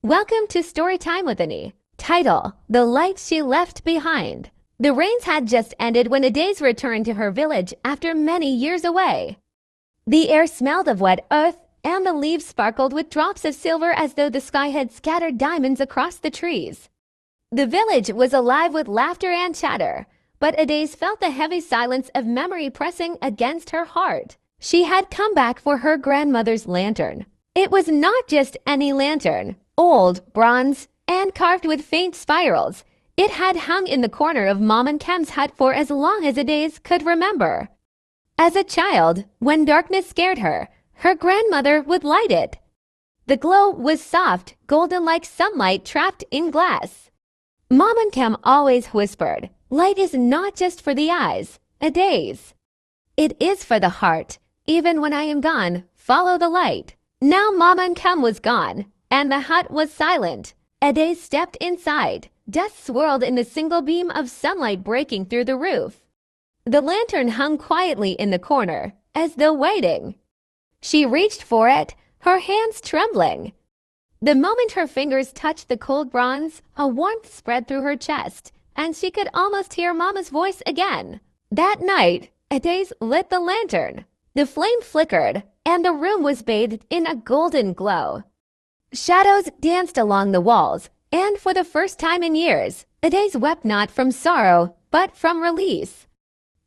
Welcome to Storytime with Annie. Title: The Light She Left Behind. The rains had just ended when Adayz returned to her village after many years away. The air smelled of wet earth, and the leaves sparkled with drops of silver as though the sky had scattered diamonds across the trees. The village was alive with laughter and chatter, but Adayz felt the heavy silence of memory pressing against her heart. She had come back for her grandmother's lantern. It was not just any lantern. Old, bronze, and carved with faint spirals, it had hung in the corner of Mom and Kem's hut for as long as Adayz could remember. As a child, when darkness scared her, her grandmother would light it. The glow was soft, golden like sunlight trapped in glass. Mom and Kem always whispered, "Light is not just for the eyes, Adayz. It is for the heart. Even when I am gone, follow the light." Now Mom and Kem was gone, and the hut was silent. Adayz stepped inside. Dust swirled in the single beam of sunlight breaking through the roof. The lantern hung quietly in the corner, as though waiting. She reached for it, her hands trembling. The moment her fingers touched the cold bronze, a warmth spread through her chest, and she could almost hear Mama's voice again. That night, Adayz lit the lantern. The flame flickered, and the room was bathed in a golden glow. Shadows danced along the walls, and for the first time in years, Adayz wept not from sorrow, but from release.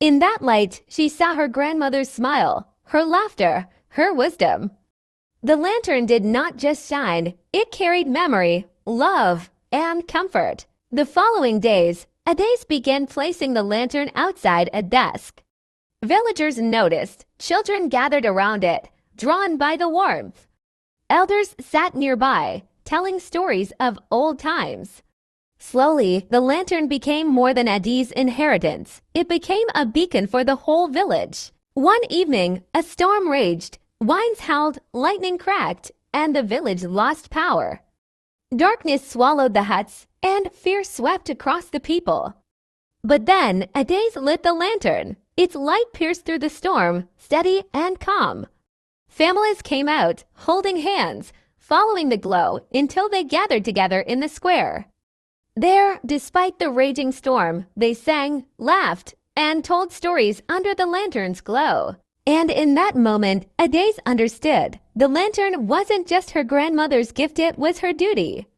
In that light, she saw her grandmother's smile, her laughter, her wisdom. The lantern did not just shine, it carried memory, love, and comfort. The following days, Adayz began placing the lantern outside at dusk. Villagers noticed, children gathered around it, drawn by the warmth. Elders sat nearby, telling stories of old times. Slowly, the lantern became more than Adayz's inheritance. It became a beacon for the whole village. One evening, a storm raged, winds howled, lightning cracked, and the village lost power. Darkness swallowed the huts, and fear swept across the people. But then, Adayz lit the lantern. Its light pierced through the storm, steady and calm. Families came out, holding hands, following the glow until they gathered together in the square. There, despite the raging storm, they sang, laughed, and told stories under the lantern's glow. And in that moment, Adayz understood. The lantern wasn't just her grandmother's gift, it was her duty.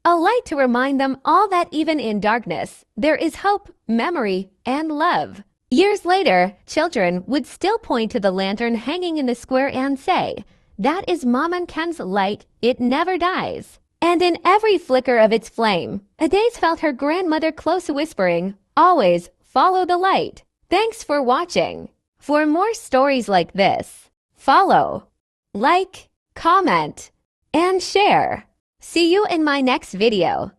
A light to remind them all that even in darkness, there is hope, memory, and love. Years later, children would still point to the lantern hanging in the square and say, "That is Mom and Kem's light, it never dies." And in every flicker of its flame, Adayz felt her grandmother close whispering, "Always follow the light." Thanks for watching. For more stories like this, follow, like, comment, and share. See you in my next video.